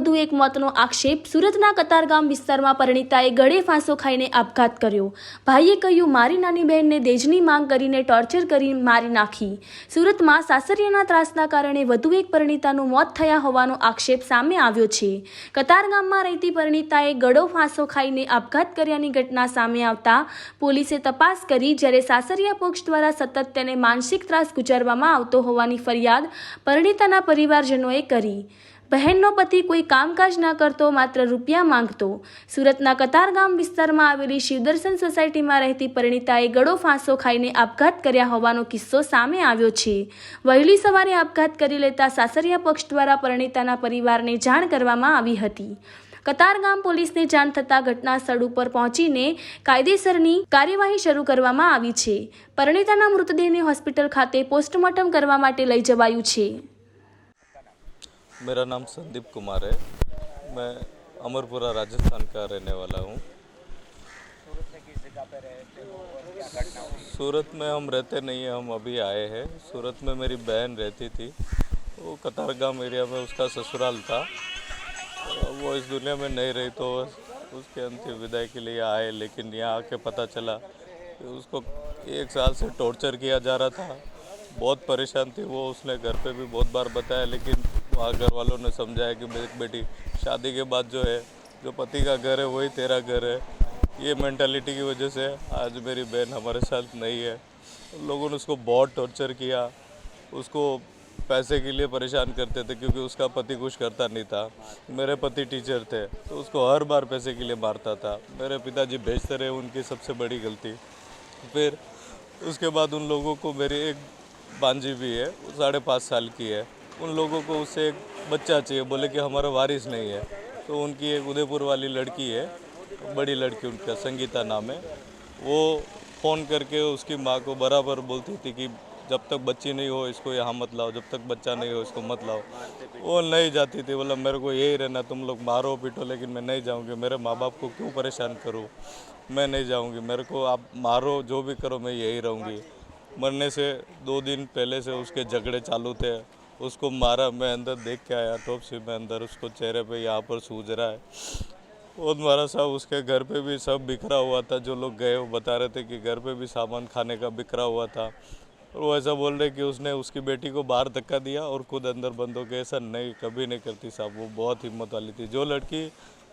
વધુ એક મોતનો આક્ષેપ। સુરતના કતારગામ વિસ્તારમાં પરિણીતાએ ગળે ફાંસો ખાઈને આપઘાત કર્યો। ભાઈએ કહ્યું, મારી નાની બહેનને દહેજની માંગ કરીને ટોર્ચર કરી મારી નાખી। સુરતમાં સાસરિયાના ત્રાસના કારણે વધુ એક પરિણીતાનું મોત થયા હોવાનો આક્ષેપ સામે આવ્યો છે। કતારગામમાં રહેતી પરિણીતાએ ગળો ફાંસો ખાઈને આપઘાત કર્યાની ઘટના સામે આવતા પોલીસે તપાસ કરી, જ્યારે સાસરિયા પક્ષ દ્વારા સતત તેને માનસિક ત્રાસ ગુજારવામાં આવતો હોવાની ફરિયાદ પરિણીતાના પરિવારજનોએ કરી। બહેનનો પતિ કોઈ કામકાજ ન કરતો, માત્ર રૂપિયા માંગતો। સુરતના કતારગામ વિસ્તારમાં આવેલી શિવદર્શન સોસાયટીમાં રહેતી પરિણીતાએ ગળો ફાંસો ખાઈને આપઘાત કર્યા હોવાનો કિસ્સો સામે આવ્યો છે। વહેલી સવારે આપઘાત કરી લેતા સાસરિયા પક્ષ દ્વારા પરિણીતાના પરિવારને જાણ કરવામાં આવી હતી। કતારગામ પોલીસને જાણ થતાં ઘટના સ્થળ ઉપર પહોંચીને કાયદેસરની કાર્યવાહી શરૂ કરવામાં આવી છે। પરિણીતાના મૃતદેહને હોસ્પિટલ ખાતે પોસ્ટમોર્ટમ કરવા માટે લઈ જવાયું છે। मेरा नाम संदीप कुमार है। मैं अमरपुरा राजस्थान का रहने वाला हूँ। सूरत में किस जगह पे रहते हो और क्या घटना हुई? सूरत में हम रहते नहीं हैं, हम अभी आए हैं। सूरत में मेरी बहन रहती थी, वो कतारगाम एरिया में उसका ससुराल था। वो इस दुनिया में नहीं रही तो उसके अंतिम विदाई के लिए आए, लेकिन यहाँ आके पता चला कि उसको 1 साल से टॉर्चर किया जा रहा था। बहुत परेशान थी वो। उसने घर पे भी बहुत बार बताया, लेकिन वहाँ घर वालों ने समझाया कि बेटी शादी के बाद जो है, जो पति का घर है वही तेरा घर है। ये मेंटालिटी की वजह से आज मेरी बहन हमारे साथ नहीं है। लोगों ने उसको बहुत टॉर्चर किया। उसको पैसे के लिए परेशान करते थे, क्योंकि उसका पति कुछ करता नहीं था। मेरे पति टीचर थे, तो उसको हर बार पैसे के लिए मारता था। मेरे पिताजी बेचते रहे, उनकी सबसे बड़ी गलती। फिर उसके बाद उन लोगों को मेरी एक भांजी भी है, वो 5.5 साल की है। उन लोगों को उससे एक बच्चा चाहिए, बोले कि हमारा वारिस नहीं है। तो उनकी एक उदयपुर वाली लड़की है, बड़ी लड़की, उनका संगीता नाम है। वो फ़ोन करके उसकी माँ को बराबर बोलती थी कि जब तक बच्ची नहीं हो इसको यहाँ मत लाओ, जब तक बच्चा नहीं हो इसको मत लाओ। वो नहीं जाती थी, बोला मेरे को यही रहना, तुम लोग मारो पीटो लेकिन मैं नहीं जाऊँगी। मेरे माँ बाप को क्यों परेशान करूँ, मैं नहीं जाऊँगी। मेरे को आप मारो, जो भी करो, मैं यही रहूँगी। मरने से 2 दिन पहले से उसके झगड़े चालू थे। उसको मारा, मैं अंदर देख के आया, टॉपसी में अंदर उसको चेहरे पे यहाँ पर सूज रहा है। बहुत मारा साहब। उसके घर पे भी सब बिखरा हुआ था। जो लोग गए वो बता रहे थे कि घर पे भी सामान खाने का बिखरा हुआ था। और वो ऐसा बोल रहे कि उसने उसकी बेटी को बाहर धक्का दिया और खुद अंदर बंद हो गया। ऐसा नहीं, कभी नहीं करती साहब। वो बहुत हिम्मत वाली थी। जो लड़की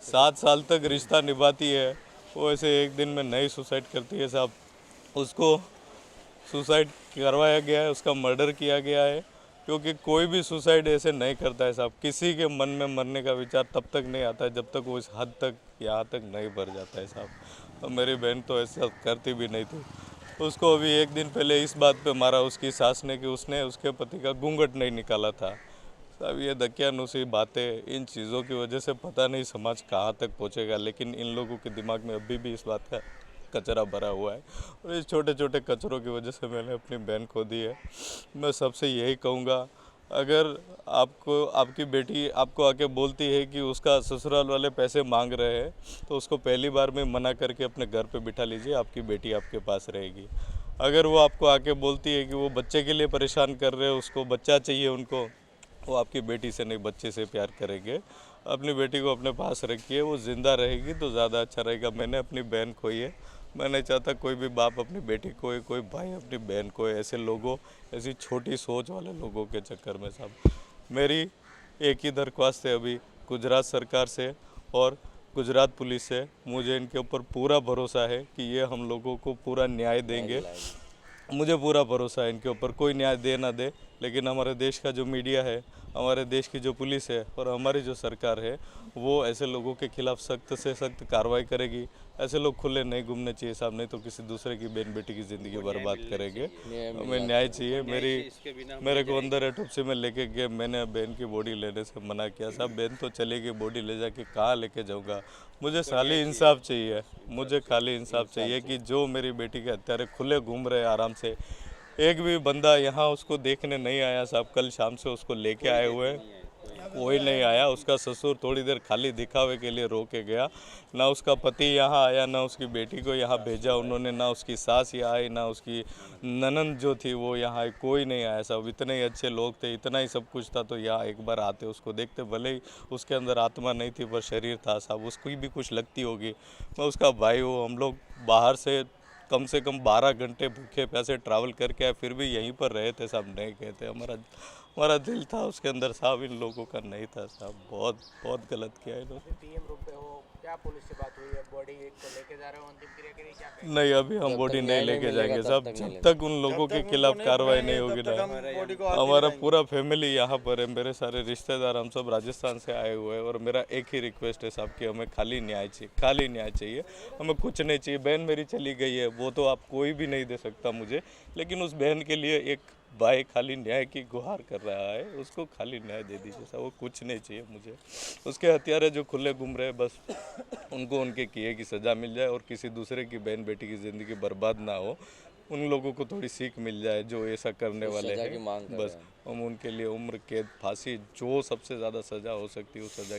7 साल तक रिश्ता निभाती है, वो ऐसे एक दिन में नहीं सुसाइड करती है साहब। उसको सुसाइड करवाया गया है, उसका मर्डर किया गया है। क्योंकि कोई भी सुसाइड ऐसे नहीं करता है साहब। किसी के मन में मरने का विचार तब तक नहीं आता है जब तक वो इस हद तक, यहाँ तक नहीं बढ़ जाता है साहब। और मेरी बहन तो ऐसा करती भी नहीं थी। उसको अभी 1 दिन पहले इस बात पे मारा उसकी सास ने कि उसने उसके पति का घूंघट नहीं निकाला था साहब। ये दकियानुसी बातें, इन चीज़ों की वजह से पता नहीं समाज कहाँ तक पहुँचेगा, लेकिन इन लोगों के दिमाग में अभी भी इस बात का कचरा भरा हुआ है। और इस छोटे छोटे कचरों की वजह से मैंने अपनी बहन खो दी है। मैं सबसे यही कहूँगा, अगर आपको आपकी बेटी आपको आके बोलती है कि उसका ससुराल वाले पैसे मांग रहे हैं, तो उसको पहली बार में मना करके अपने घर पे बिठा लीजिए, आपकी बेटी आपके पास रहेगी। अगर वो आपको आके बोलती है कि वो बच्चे के लिए परेशान कर रहे हैं, उसको बच्चा चाहिए उनको, वो आपकी बेटी से नहीं बच्चे से प्यार करेंगे। अपनी बेटी को अपने पास रखिए, वो ज़िंदा रहेगी तो ज़्यादा अच्छा रहेगा। मैंने अपनी बहन खोई है। मैं नहीं चाहता कोई भी बाप अपनी बेटी को, कोई भाई अपनी बहन को, ऐसे लोगों, ऐसी छोटी सोच वाले लोगों के चक्कर में साहब। मेरी एक ही दरख्वास्त है अभी गुजरात सरकार से और गुजरात पुलिस से। मुझे इनके ऊपर पूरा भरोसा है कि ये हम लोगों को पूरा न्याय देंगे। मुझे पूरा भरोसा है इनके ऊपर, कोई न्याय दे ना दे, लेकिन हमारे देश का जो मीडिया है, हमारे देश की जो पुलिस है और हमारी जो सरकार है, वो ऐसे लोगों के खिलाफ सख्त से सख्त कार्रवाई करेगी। ऐसे लोग खुले नहीं घूमने चाहिए साहब, नहीं तो किसी दूसरे की बहन बेटी की ज़िंदगी बर्बाद करेंगे। हमें न्याय चाहिए। मेरे को अंदर एटोप्सी में लेके गए, मैंने बहन की बॉडी लेने से मना किया साहब। बहन तो चलेगी, बॉडी ले जाके कहाँ लेके जाऊँगा। मुझे खाली इंसाफ चाहिए, मुझे खाली इंसाफ चाहिए कि जो मेरी बेटी के हत्यारे खुले घूम रहे आराम से, एक भी बंदा यहाँ उसको देखने नहीं आया साहब। कल शाम से उसको लेके आए हुए हैं, कोई नहीं आया। उसका ससुर थोड़ी देर खाली दिखावे के लिए रोके गया। ना उसका पति यहाँ आया, ना उसकी बेटी को यहाँ भेजा उन्होंने, ना उसकी सास यहाँ आई, ना उसकी ननंद जो थी वो यहाँ आई। कोई नहीं आया साहब। इतने ही अच्छे लोग थे, इतना ही सब कुछ था, तो यहाँ एक बार आते उसको देखते। भले ही उसके अंदर आत्मा नहीं थी पर शरीर था साहब, उसको भी कुछ लगती होगी। मैं उसका भाई हूँ। हम लोग बाहर से कम 12 घंटे भूखे प्यासे ट्रैवल करके आए, फिर भी यहीं पर रहे थे साहब। नहीं कहते, हमारा दिल था उसके अंदर साहब, इन लोगों का नहीं था साहब। बहुत बहुत गलत किया इन्होंने। पीएम रूप पे हो, क्या पुलिस से बात हुई है? बॉडी को लेके जा रहे हो अंतिम क्रिया के लिए, क्या कहें? नहीं, अभी हम बॉडी नहीं लेके जाएंगे साहब, जब तक उन लोगों के खिलाफ कार्रवाई नहीं होगी ना। हमारा पूरा फैमिली यहाँ पर है, मेरे सारे रिश्तेदार, हम सब राजस्थान से आए हुए हैं। और मेरा एक ही रिक्वेस्ट है साहब कि हमें खाली न्याय चाहिए, खाली न्याय चाहिए। हमें कुछ नहीं चाहिए। बहन मेरी चली गई है, वो तो आप कोई भी नहीं दे सकता मुझे, लेकिन उस बहन के लिए एक भाई खाली न्याय की गुहार कर रहा है, उसको खाली न्याय दे दीजिए साहब। वो कुछ नहीं चाहिए मुझे। उसके हत्यारे जो खुले घूम रहे हैं, बस उनको उनके किए की सज़ा मिल जाए और किसी दूसरे की बहन बेटी की ज़िंदगी बर्बाद ना हो। उन लोगों को थोड़ी सीख मिल जाए जो ऐसा करने वाले हैं। बस हम उनके लिए उम्र कैद, फांसी, जो सबसे ज़्यादा सज़ा हो सकती है उस सज़ा